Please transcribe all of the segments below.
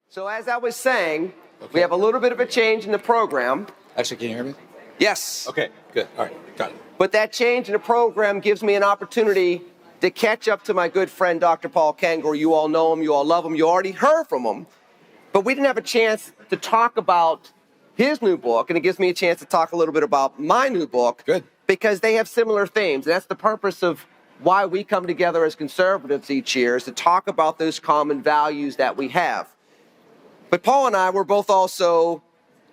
So as I was saying, we have a little bit of a change in the program. Actually, can you hear me? Yes. Okay, good. All right, got it. But that change in the program gives me an opportunity to catch up to my good friend, Dr. Paul Kengor. You all know him. You all love him. You already heard from him. But we didn't have a chance to talk about his new book, and it gives me a chance to talk a little bit about my new book. Good. Because they have similar themes. And that's the purpose of why we come together as conservatives each year, is to talk about those common values that we have. But Paul and I were both also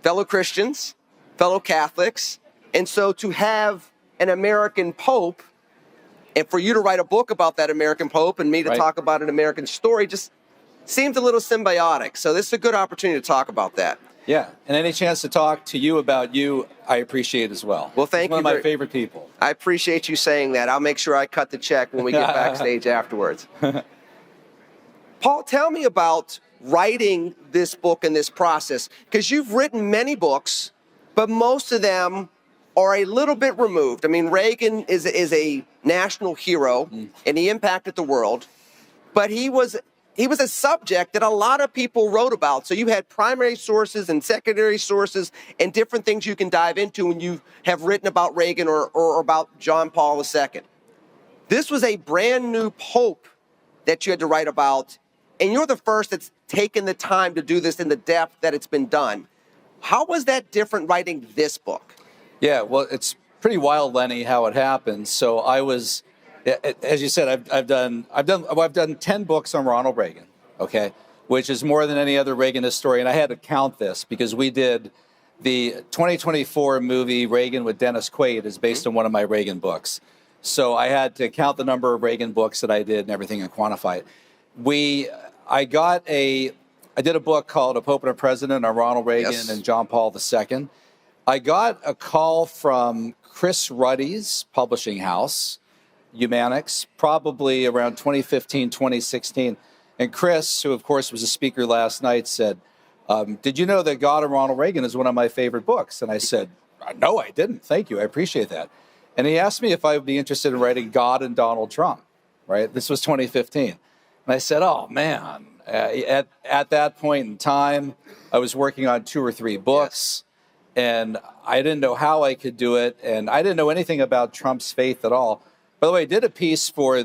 fellow Christians, fellow Catholics, and so to have an American Pope, and for you to write a book about that American Pope and me to talk about an American story just seems a little symbiotic. So this is a good opportunity to talk about that. Yeah, and any chance to talk to you about you, I appreciate as well. Well, thank you. One of my favorite people. I appreciate you saying that. I'll make sure I cut the check when we get backstage afterwards. Paul, tell me about writing this book and this process, because you've written many books, but most of them are a little bit removed. I mean, Reagan is a national hero, and he impacted the world, but he was a subject that a lot of people wrote about. So you had primary sources and secondary sources and different things you can dive into when you have written about Reagan or about John Paul II. This was a brand new pope that you had to write about, and you're the first that's taken the time to do this in the depth that it's been done. How was that different writing this book? Yeah, well, it's pretty wild, Lenny, how it happened. So I was, as you said, I've done 10 books on Ronald Reagan, okay, which is more than any other Reagan historian. I had to count this because we did the 2024 movie Reagan with Dennis Quaid is based on one of my Reagan books. So I had to count the number of Reagan books that I did and everything and quantify it. I did a book called A Pope and a President on Ronald Reagan and John Paul II. I got a call from Chris Ruddy's publishing house, Humanics, probably around 2015, 2016. And Chris, who of course was a speaker last night, said, did you know that God and Ronald Reagan is one of my favorite books? And I said, no, I didn't. Thank you. I appreciate that. And he asked me if I would be interested in writing God and Donald Trump, right? This was 2015. And I said, oh, man, at that point in time, I was working on 2 or 3 books, and I didn't know how I could do it, and I didn't know anything about Trump's faith at all. By the way, I did a piece for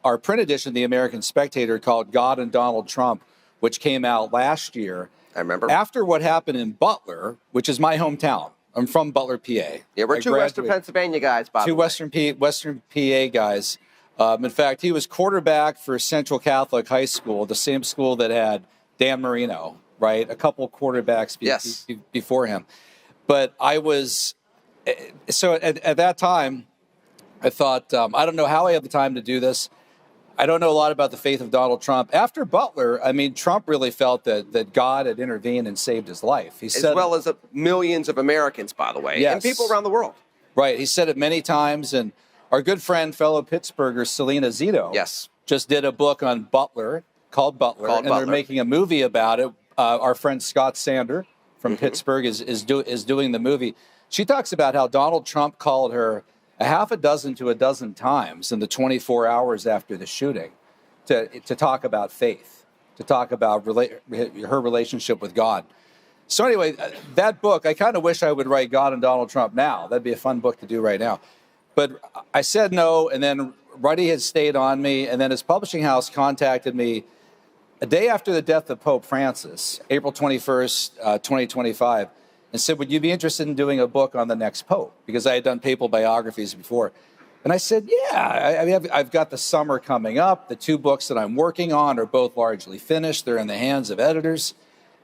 our print edition of the American Spectator called God and Donald Trump, which came out last year. I remember. After what happened in Butler, which is my hometown. I'm from Butler, PA. Yeah, we're two Western Pennsylvania guys, by the way. Two Western PA guys. In fact, he was quarterback for Central Catholic High School, the same school that had Dan Marino, right? A couple quarterbacks before him. But I was, so at that time, I thought, I don't know how I have the time to do this. I don't know a lot about the faith of Donald Trump. After Butler, I mean, Trump really felt that God had intervened and saved his life. He said, as well as millions of Americans, by the way, and people around the world. Right. He said it many times. And our good friend, fellow Pittsburgher, Selena Zito, just did a book on Butler called Butler, and they're making a movie about it. Our friend Scott Sander from Pittsburgh is doing the movie. She talks about how Donald Trump called her a half a dozen to a dozen times in the 24 hours after the shooting to talk about faith, to talk about her relationship with God. So anyway, that book, I kind of wish I would write God and Donald Trump now. That'd be a fun book to do right now. But I said no, and then Ruddy had stayed on me, and then his publishing house contacted me a day after the death of Pope Francis, April 21st, 2025, and said, would you be interested in doing a book on the next pope? Because I had done papal biographies before. And I said, yeah, I mean, I've got the summer coming up. The 2 books that I'm working on are both largely finished. They're in the hands of editors.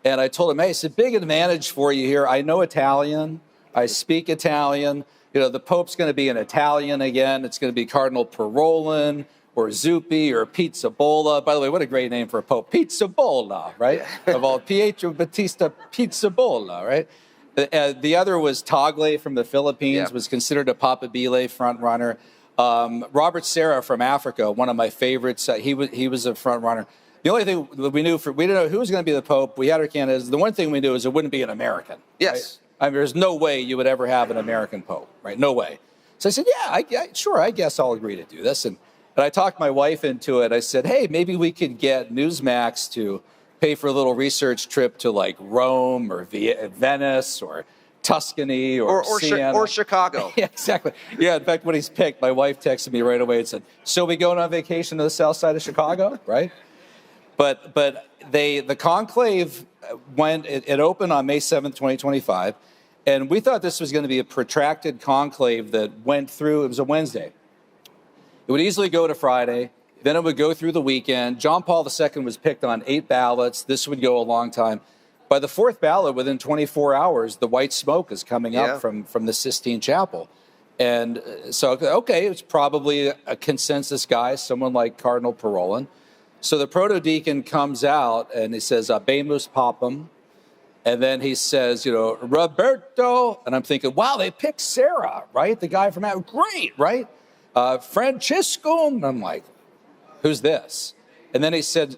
And I told him, hey, it's a big advantage for you here. I know Italian. I speak Italian. You know, the Pope's going to be an Italian again. It's going to be Cardinal Parolin or Zuppi or Pizzabola. By the way, what a great name for a Pope. Pizzabola, right? Of all, Pietro Battista Pizzabola, right? The other was Tagle from the Philippines, was considered a Papabile front runner. Robert Serra from Africa, one of my favorites. He was a front runner. The only thing we didn't know who was going to be the Pope. We had our candidates. The one thing we knew is it wouldn't be an American. Yes. Right? I mean, there's no way you would ever have an American Pope, right? No way. So I said, sure, I guess I'll agree to do this. And I talked my wife into it. I said, hey, maybe we could get Newsmax to pay for a little research trip to like Rome or Venice or Tuscany or Siena. Or Chicago. Yeah, exactly. Yeah, in fact, when he's picked, my wife texted me right away and said, "So we going on vacation to the south side of Chicago?" Right? But the conclave it opened on May 7th, 2025, and we thought this was going to be a protracted conclave that went through. It was a Wednesday. It would easily go to Friday. Then it would go through the weekend. John Paul II was picked on 8 ballots. This would go a long time. By the 4th ballot, within 24 hours, the white smoke is coming up from the Sistine Chapel. And so, okay, it's probably a consensus guy, someone like Cardinal Parolin. So the proto-deacon comes out and he says, Abemus Papam. And then he says, Roberto. And I'm thinking, wow, they picked Sarah, right? The guy from that. Great, right? Francisco. And I'm like, who's this? And then he said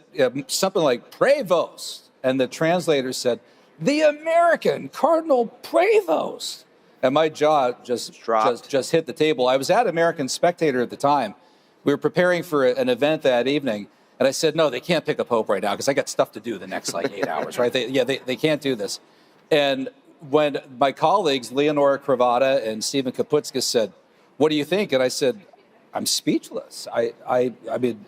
something like Prevost. And the translator said, the American Cardinal Prevost. And my jaw just hit the table. I was at American Spectator at the time. We were preparing for an event that evening. And I said, no, they can't pick a pope right now because I got stuff to do the next 8 hours, right? They can't do this. And when my colleagues, Leonora Cravata and Stephen Kaputskis said, what do you think? And I said, I'm speechless. I mean,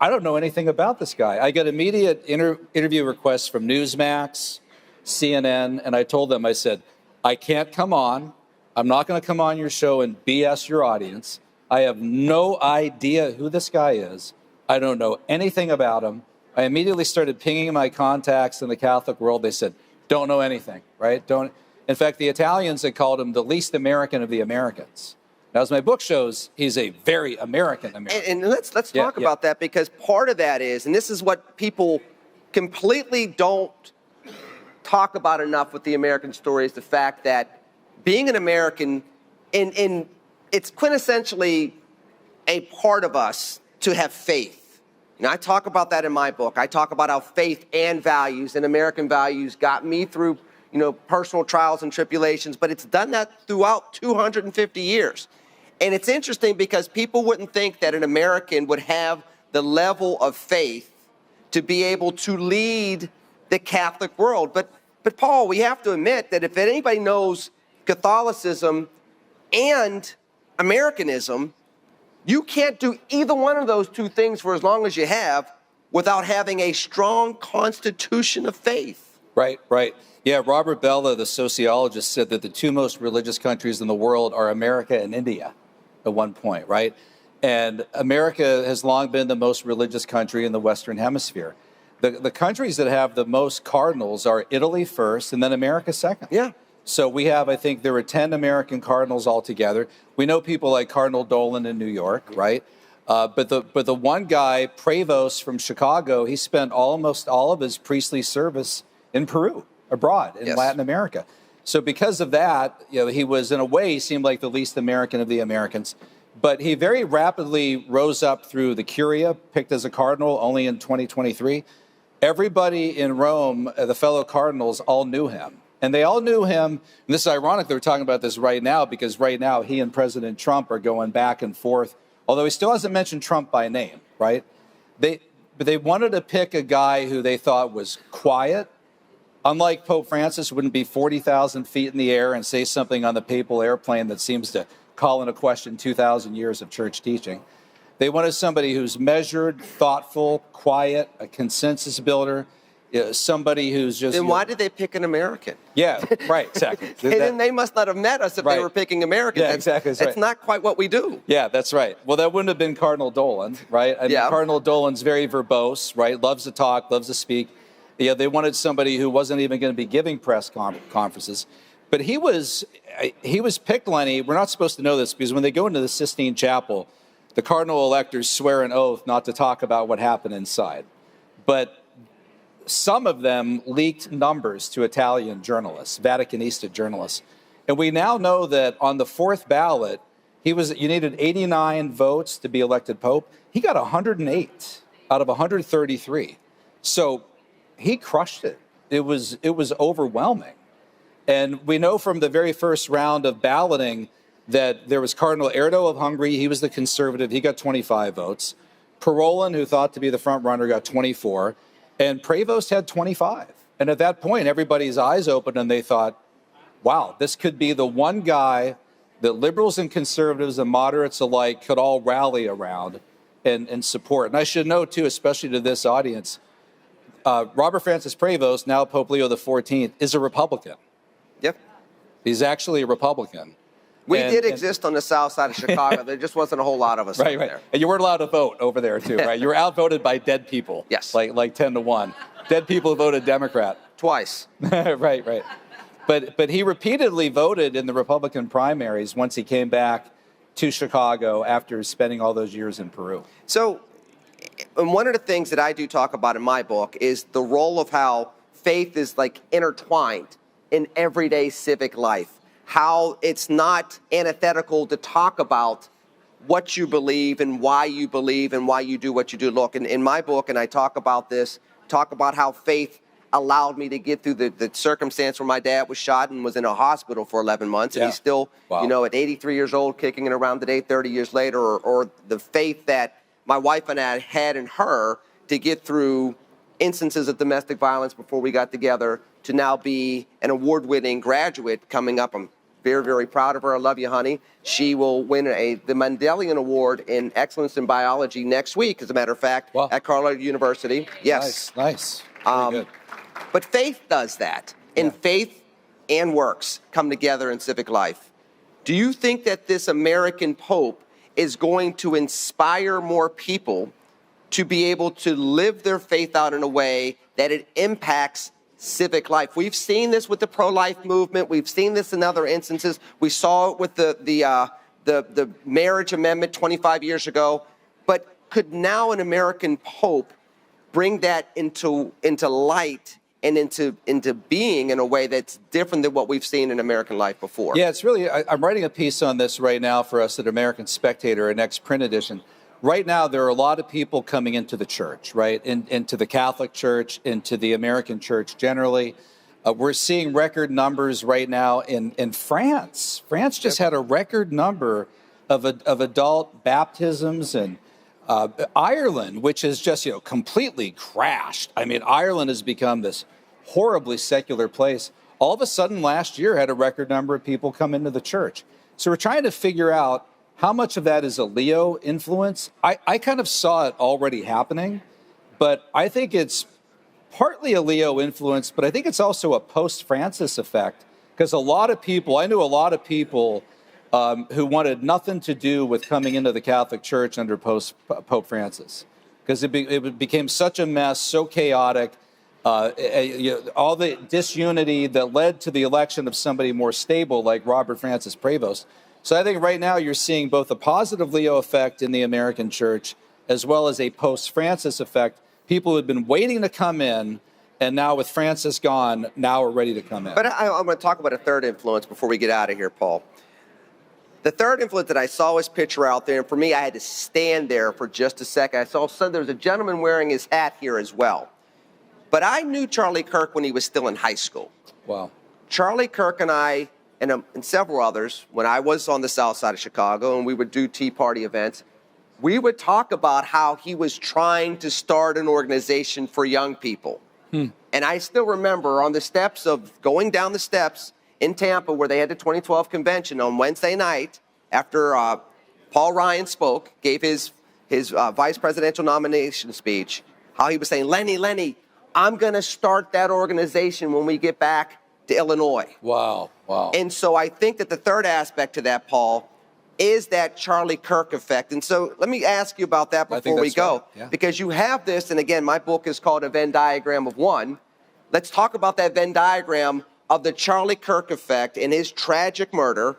I don't know anything about this guy. I got immediate interview requests from Newsmax, CNN, and I told them, I said, I can't come on. I'm not going to come on your show and BS your audience. I have no idea who this guy is. I don't know anything about him. I immediately started pinging my contacts in the Catholic world. They said, don't know anything, right? In fact, the Italians had called him the least American of the Americans. Now, as my book shows, he's a very American. And let's talk about that, because part of that is, and this is what people completely don't talk about enough with the American story, is the fact that being an American, it's quintessentially a part of us to have faith. I talk about that in my book. I talk about how faith and values and American values got me through, personal trials and tribulations, but it's done that throughout 250 years. And it's interesting because people wouldn't think that an American would have the level of faith to be able to lead the Catholic world. But Paul, we have to admit that if anybody knows Catholicism and Americanism, you can't do either one of those two things for as long as you have without having a strong constitution of faith. Right. Yeah, Robert Bellah, the sociologist, said that the 2 most religious countries in the world are America and India at one point, right? And America has long been the most religious country in the Western Hemisphere. The countries that have the most cardinals are Italy first and then America second. Yeah. So we have, I think there were 10 American cardinals altogether. We know people like Cardinal Dolan in New York, right? But the one guy, Prevost from Chicago, he spent almost all of his priestly service in Peru, abroad, in Latin America. So because of that, he was, in a way, he seemed like the least American of the Americans. But he very rapidly rose up through the Curia, picked as a cardinal only in 2023. Everybody in Rome, the fellow cardinals, all knew him. And they all knew him. And this is ironic that we're talking about this right now, because right now he and President Trump are going back and forth, although he still hasn't mentioned Trump by name, right? But they wanted to pick a guy who they thought was quiet. Unlike Pope Francis, wouldn't be 40,000 feet in the air and say something on the papal airplane that seems to call into question 2,000 years of church teaching. They wanted somebody who's measured, thoughtful, quiet, a consensus builder, somebody who's just... Then why did they pick an American? Yeah, right, exactly. And then they must not have met us if they were picking Americans. Yeah, exactly. That's not quite what we do. Yeah, that's right. Well, that wouldn't have been Cardinal Dolan, right? I mean, Cardinal Dolan's very verbose, right? Loves to talk, loves to speak. Yeah, they wanted somebody who wasn't even going to be giving press conferences. But he was picked, Lenny. We're not supposed to know this because when they go into the Sistine Chapel, the cardinal electors swear an oath not to talk about what happened inside. But some of them leaked numbers to Italian journalists, Vaticanista journalists. And we now know that on the 4th ballot, you needed 89 votes to be elected pope. He got 108 out of 133. So he crushed it. It was overwhelming. And we know from the very first round of balloting that there was Cardinal Erdo of Hungary. He was the conservative. He got 25 votes. Parolin, who thought to be the front runner, got 24. And Prevost had 25. And at that point, everybody's eyes opened and they thought, wow, this could be the one guy that liberals and conservatives and moderates alike could all rally around and support. And I should note, too, especially to this audience, Robert Francis Prevost, now Pope Leo XIV, is a Republican. Yep. He's actually a Republican. We did exist on the south side of Chicago. There just wasn't a whole lot of us over there. And you weren't allowed to vote over there, too, right? You were outvoted by dead people. Yes. Like 10 to 1. Dead people voted Democrat. Twice. Right. But he repeatedly voted in the Republican primaries once he came back to Chicago after spending all those years in Peru. So, and one of the things that I do talk about in my book is the role of how faith is like intertwined in everyday civic life. How it's not antithetical to talk about what you believe and why you do what you do. Look, in my book, and I talk about this, talk about how faith allowed me to get through the circumstance where my dad was shot and was in a hospital for 11 months. And he's still, at 83 years old, kicking it around today, 30 years later, or the faith that my wife and I had in her to get through instances of domestic violence before we got together to now be an award-winning graduate coming up. I'm very, very proud of her. I love you, honey. She will win the Mendelian Award in Excellence in Biology next week, as a matter of fact, at Carlotta University. Yes. Nice. Very good. But faith does that. And faith and works come together in civic life. Do you think that this American Pope is going to inspire more people to be able to live their faith out in a way that it impacts civic life? We've seen this with the pro-life movement. We've seen this in other instances. We saw it with the marriage amendment 25 years ago. But could now an American Pope bring that into light and into being in a way that's different than what we've seen in American life before? Yeah, it's really, I'm writing a piece on this right now for us at American Spectator, an next print edition. Right now, there are a lot of people coming into the church, right, into the Catholic Church, into the American church generally. We're seeing record numbers right now in France. France just had a record number of adult baptisms, and Ireland, which has just completely crashed. I mean, Ireland has become this horribly secular place. All of a sudden, last year had a record number of people come into the church. So we're trying to figure out how much of that is a Leo influence. I kind of saw it already happening, but I think it's partly a Leo influence, but I think it's also a post-Francis effect, because I knew a lot of people who wanted nothing to do with coming into the Catholic Church under Pope Francis, because it became such a mess, so chaotic, all the disunity that led to the election of somebody more stable like Robert Francis Prevost. So I think right now you're seeing both a positive Leo effect in the American church as well as a post-Francis effect. People who had been waiting to come in, and now with Francis gone, now are ready to come in. But I'm going to talk about a third influence before we get out of here, Paul. The third influence that I saw his picture out there, and for me, I had to stand there for just a second. I saw there was a gentleman wearing his hat here as well. But I knew Charlie Kirk when he was still in high school. Wow. Charlie Kirk and I, and several others, when I was on the south side of Chicago and we would do Tea Party events, we would talk about how he was trying to start an organization for young people. And I still remember on the steps of going down the steps in Tampa where they had the 2012 convention on Wednesday night after Paul Ryan spoke, gave his vice presidential nomination speech, how he was saying, Lenny, I'm going to start that organization when we get back to Illinois. Wow. And so I think that the third aspect to that, Paul, is that Charlie Kirk effect. And so let me ask you about that before we go. Right. Yeah. Because you have this, and again, my book is called A Venn Diagram of One. Let's talk about that Venn diagram of the Charlie Kirk effect and his tragic murder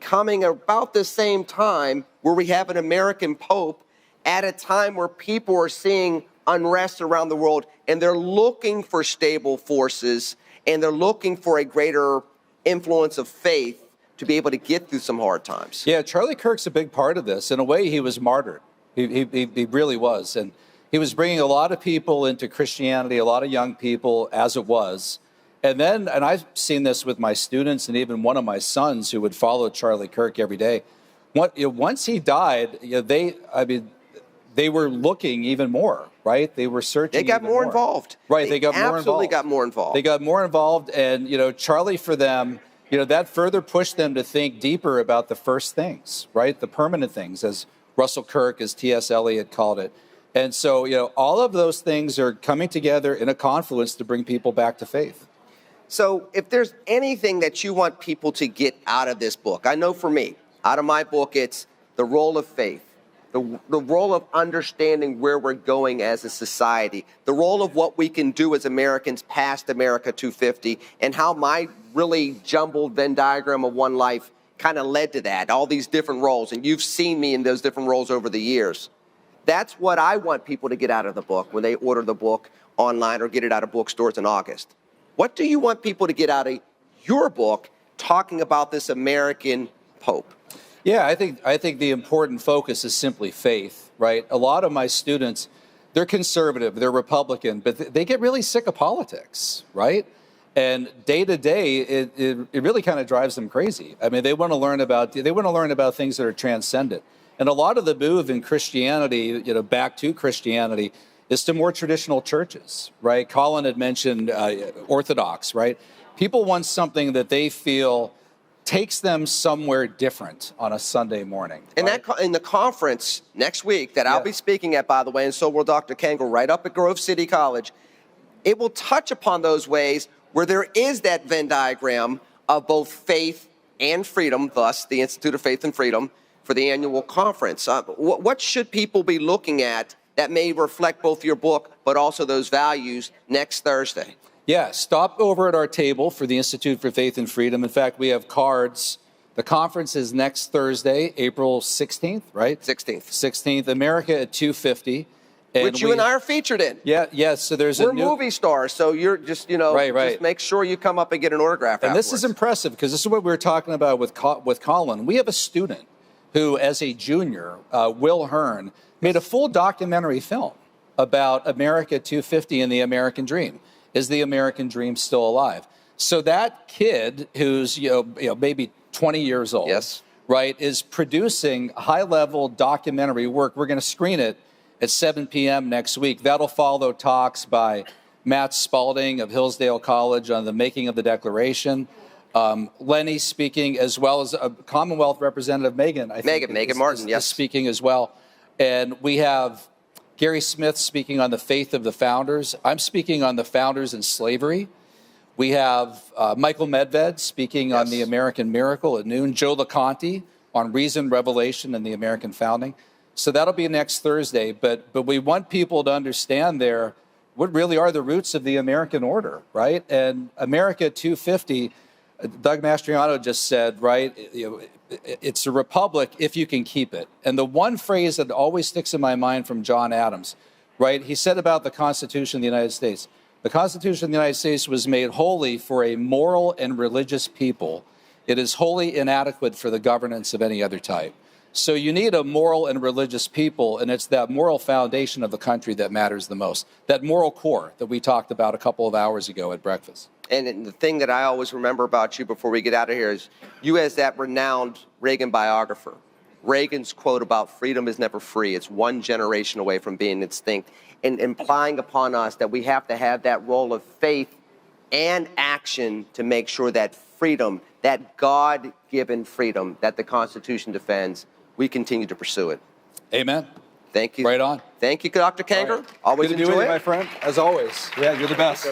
coming about the same time where we have an American Pope at a time where people are seeing unrest around the world and they're looking for stable forces and they're looking for a greater influence of faith to be able to get through some hard times. Yeah, Charlie Kirk's a big part of this. In a way, he was martyred. He really was. And he was bringing a lot of people into Christianity, a lot of young people, as it was. And I've seen this with my students and even one of my sons who would follow Charlie Kirk every day. Once he died, they they were looking even more, right? They were searching. They got more involved. Right, they got more involved. Absolutely got more involved. They got more involved, and Charlie, for them, that further pushed them to think deeper about the first things, right? The permanent things, as Russell Kirk, as T.S. Eliot called it. And so, all of those things are coming together in a confluence to bring people back to faith. So if there's anything that you want people to get out of this book, I know for me, out of my book, it's the role of faith, the role of understanding where we're going as a society, the role of what we can do as Americans past America 250, and how my really jumbled Venn diagram of one life kind of led to that, all these different roles. And you've seen me in those different roles over the years. That's what I want people to get out of the book when they order the book online or get it out of bookstores in August. What do you want people to get out of your book talking about this American Pope? Yeah, I think the important focus is simply faith, right? A lot of my students, they're conservative, they're Republican, but they get really sick of politics, right? And day to day, it really kind of drives them crazy. I mean, they want to learn about things that are transcendent. And a lot of the move in Christianity, back to Christianity, is to more traditional churches, right? Colin had mentioned Orthodox, right? People want something that they feel takes them somewhere different on a Sunday morning. Right? And in the conference next week that I'll be speaking at, by the way, and so will Dr. Kengor, right up at Grove City College, it will touch upon those ways where there is that Venn diagram of both faith and freedom, thus the Institute of Faith and Freedom for the annual conference. What should people be looking at that may reflect both your book but also those values next Thursday? Yeah, stop over at our table for the Institute for Faith and Freedom. In fact, we have cards. The conference is next Thursday, April 16th, right? 16th, America at 250. Which you and I are featured in. Yes. So we're movie stars, so you're just, right. Just make sure you come up and get an autograph And afterwards. This is impressive because this is what we were talking about with Colin. We have a student who, as a junior, Will Hearn, made a full documentary film about America 250 and the American Dream. Is the American Dream still alive? So that kid, who's maybe 20 years old, right, is producing high-level documentary work. We're going to screen it at 7 p.m. next week. That'll follow talks by Matt Spalding of Hillsdale College on the making of the Declaration. Lenny speaking, as well as a Commonwealth Representative Megan. Megan Martin, is speaking as well. And we have Gary Smith speaking on the faith of the founders. I'm speaking on the founders and slavery. We have Michael Medved speaking on the American miracle at noon. Joe LeConte on reason, revelation, and the American founding. So that'll be next Thursday. But we want people to understand what really are the roots of the American order, right? And America 250, Doug Mastriano just said, right, it's a republic if you can keep it. And the one phrase that always sticks in my mind from John Adams, right, he said about the Constitution of the United States, the Constitution of the United States was made holy for a moral and religious people. It is wholly inadequate for the governance of any other type. So you need a moral and religious people, and it's that moral foundation of the country that matters the most, that moral core that we talked about a couple of hours ago at breakfast. And the thing that I always remember about you before we get out of here is you as that renowned Reagan biographer. Reagan's quote about freedom is never free. It's one generation away from being extinct, and implying upon us that we have to have that role of faith and action to make sure that freedom, that God-given freedom that the Constitution defends, we continue to pursue it. Amen. Thank you. Right on. Thank you, Dr. Kengor. Right. Always Good to enjoy be with it. you, my friend, as always. Yeah, you're the best.